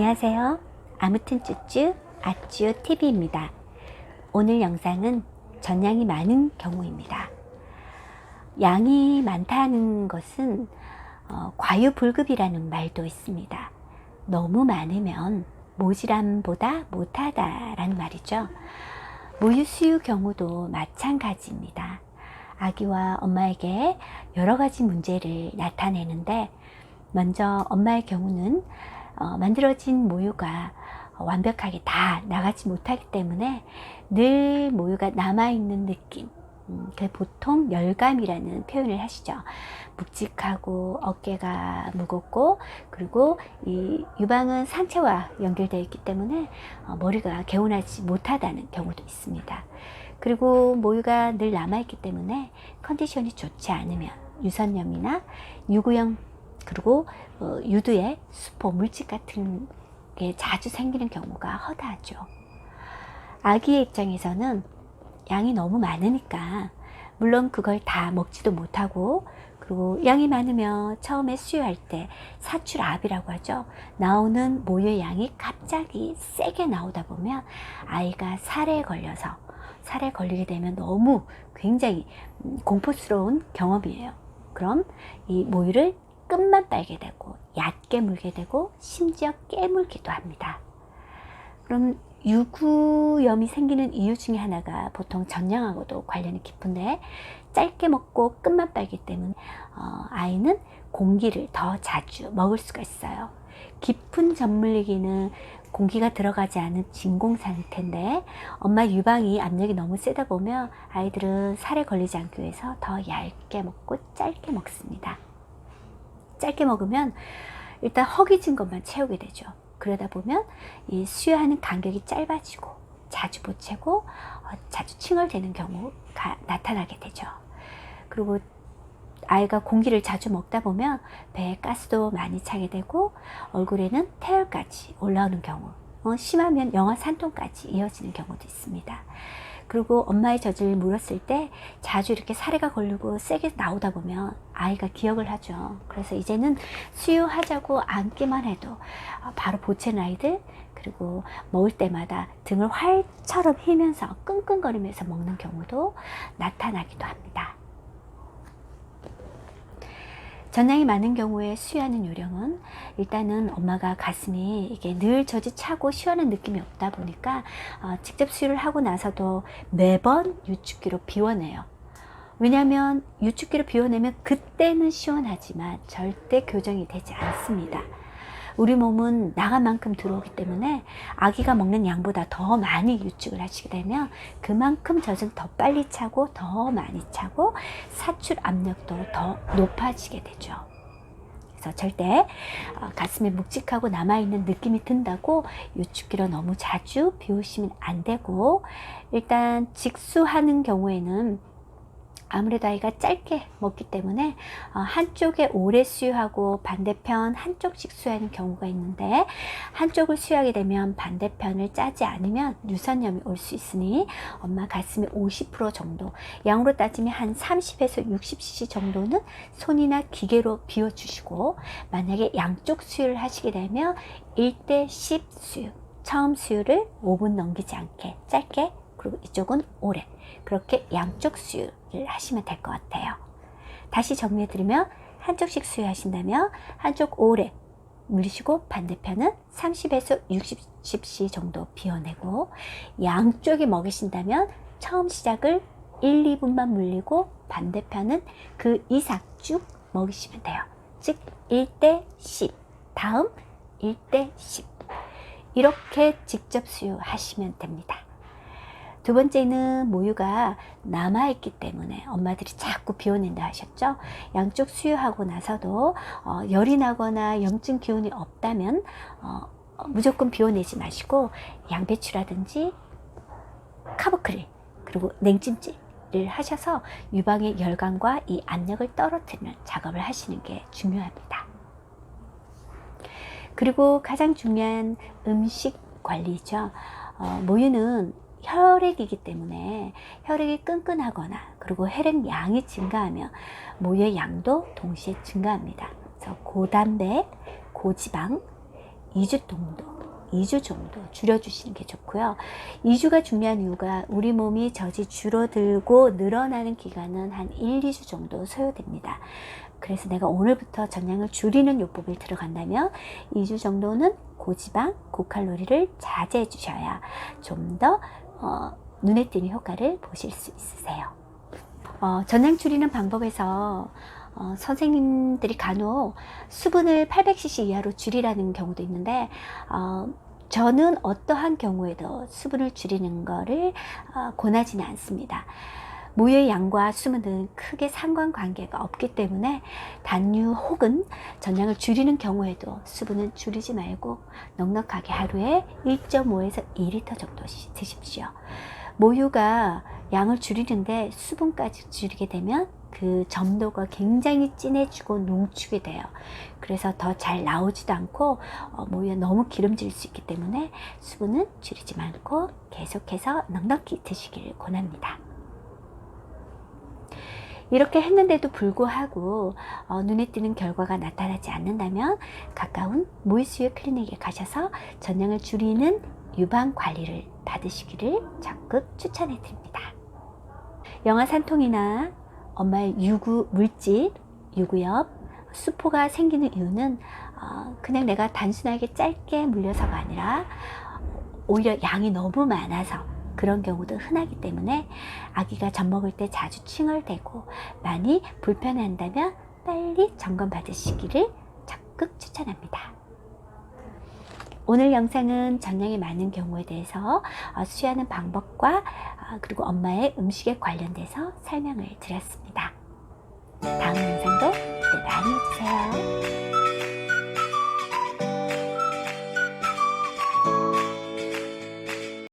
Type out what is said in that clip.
안녕하세요. 아무튼 쭈쭈 아쭈TV입니다. 오늘 영상은 전양이 많은 경우입니다. 양이 많다는 것은 과유불급이라는 말도 있습니다. 너무 많으면 모질함보다 못하다라는 말이죠. 모유 수유 경우도 마찬가지입니다. 아기와 엄마에게 여러 가지 문제를 나타내는데, 먼저 엄마의 경우는 만들어진 모유가 완벽하게 다 나가지 못하기 때문에 늘 모유가 남아있는 느낌, 보통 열감이라는 표현을 하시죠. 묵직하고 어깨가 무겁고, 그리고 이 유방은 상체와 연결되어 있기 때문에 머리가 개운하지 못하다는 경우도 있습니다. 그리고 모유가 늘 남아있기 때문에 컨디션이 좋지 않으면 유선염이나 유구형, 그리고 유두에 수포, 물집 같은 게 자주 생기는 경우가 허다하죠. 아기의 입장에서는 양이 너무 많으니까 물론 그걸 다 먹지도 못하고, 그리고 양이 많으면 처음에 수유할 때 사출압이라고 하죠. 나오는 모유의 양이 갑자기 세게 나오다 보면 아이가 살에 걸리게 되면 너무 굉장히 공포스러운 경험이에요. 그럼 이 모유를 끝만 빨게 되고 얕게 물게 되고 심지어 깨물기도 합니다. 그럼 유구염이 생기는 이유 중에 하나가 보통 전양하고도 관련이 깊은데, 짧게 먹고 끝만 빨기 때문에 아이는 공기를 더 자주 먹을 수가 있어요. 깊은 젖물리기는 공기가 들어가지 않은 진공 상태인데, 엄마 유방이 압력이 너무 세다 보면 아이들은 살에 걸리지 않기 위해서 더 얇게 먹고 짧게 먹습니다. 짧게 먹으면 일단 허기진 것만 채우게 되죠. 그러다 보면 이 수유하는 간격이 짧아지고 자주 보채고 자주 칭얼대는 경우가 나타나게 되죠. 그리고 아이가 공기를 자주 먹다 보면 배에 가스도 많이 차게 되고 얼굴에는 태열까지 올라오는 경우, 심하면 영하 3도까지 이어지는 경우도 있습니다. 그리고 엄마의 젖을 물었을 때 자주 이렇게 사례가 걸리고 세게 나오다 보면 아이가 기억을 하죠. 그래서 이제는 수유하자고 앉기만 해도 바로 보채는 아이들, 그리고 먹을 때마다 등을 활처럼 휘면서 끙끙거리면서 먹는 경우도 나타나기도 합니다. 전양이 많은 경우에 수유하는 요령은, 일단은 엄마가 가슴이 이게 늘 젖이 차고 시원한 느낌이 없다 보니까 직접 수유를 하고 나서도 매번 유축기로 비워내요. 왜냐하면 유축기로 비워내면 그때는 시원하지만 절대 교정이 되지 않습니다. 우리 몸은 나간 만큼 들어오기 때문에 아기가 먹는 양보다 더 많이 유축을 하시게 되면 그만큼 젖은 더 빨리 차고 더 많이 차고 사출 압력도 더 높아지게 되죠. 그래서 절대 가슴에 묵직하고 남아있는 느낌이 든다고 유축기로 너무 자주 비우시면 안 되고, 일단 직수하는 경우에는 아무래도 아이가 짧게 먹기 때문에 한쪽에 오래 수유하고 반대편 한쪽씩 수유하는 경우가 있는데, 한쪽을 수유하게 되면 반대편을 짜지 않으면 유선염이 올 수 있으니 엄마 가슴의 50% 정도, 양으로 따지면 한 30에서 60cc 정도는 손이나 기계로 비워주시고, 만약에 양쪽 수유를 하시게 되면 1대 10 수유, 처음 수유를 5분 넘기지 않게 짧게, 그리고 이쪽은 오래, 그렇게 양쪽 수유를 하시면 될 것 같아요. 다시 정리해드리면, 한쪽씩 수유하신다면 한쪽 오래 물리시고 반대편은 30에서 60cc 정도 비워내고, 양쪽에 먹이신다면 처음 시작을 1, 2분만 물리고 반대편은 그 이상 쭉 먹이시면 돼요. 즉 1대 10, 다음 1대 10, 이렇게 직접 수유하시면 됩니다. 두 번째는 모유가 남아있기 때문에 엄마들이 자꾸 비워낸다 하셨죠. 양쪽 수유하고 나서도 열이 나거나 염증 기운이 없다면 무조건 비워내지 마시고 양배추라든지 카보크릴, 그리고 냉찜질을 하셔서 유방의 열감과 이 압력을 떨어뜨리는 작업을 하시는 게 중요합니다. 그리고 가장 중요한 음식 관리죠. 모유는 혈액이기 때문에 혈액이 끈끈하거나, 그리고 혈액 양이 증가하면 모유의 양도 동시에 증가합니다. 그래서 고단백, 고지방, 2주 정도 줄여주시는 게 좋고요. 2주가 중요한 이유가 우리 몸이 젖이 줄어들고 늘어나는 기간은 한 1, 2주 정도 소요됩니다. 그래서 내가 오늘부터 전량을 줄이는 요법을 들어간다면 2주 정도는 고지방, 고칼로리를 자제해 주셔야 좀 더 눈에 띄는 효과를 보실 수 있으세요. 전량 줄이는 방법에서 선생님들이 간혹 수분을 800cc 이하로 줄이라는 경우도 있는데 저는 어떠한 경우에도 수분을 줄이는 거를 권하지는 않습니다. 모유의 양과 수분은 크게 상관관계가 없기 때문에 단유 혹은 전량을 줄이는 경우에도 수분은 줄이지 말고 넉넉하게 하루에 1.5에서 2리터 정도 드십시오. 모유가 양을 줄이는데 수분까지 줄이게 되면 그 점도가 굉장히 진해지고 농축이 돼요. 그래서 더 잘 나오지도 않고 모유가 너무 기름질 수 있기 때문에 수분은 줄이지 말고 계속해서 넉넉히 드시기를 권합니다. 이렇게 했는데도 불구하고 눈에 띄는 결과가 나타나지 않는다면 가까운 모유수유 클리닉에 가셔서 전량을 줄이는 유방 관리를 받으시기를 적극 추천해 드립니다. 영아산통이나 엄마의 유구 물질, 유구엽, 수포가 생기는 이유는 그냥 내가 단순하게 짧게 물려서가 아니라 오히려 양이 너무 많아서 그런 경우도 흔하기 때문에 아기가 젖 먹을 때 자주 칭얼대고 많이 불편해한다면 빨리 점검 받으시기를 적극 추천합니다. 오늘 영상은 전량이 많은 경우에 대해서 수유하는 방법과 그리고 엄마의 음식에 관련돼서 설명을 드렸습니다.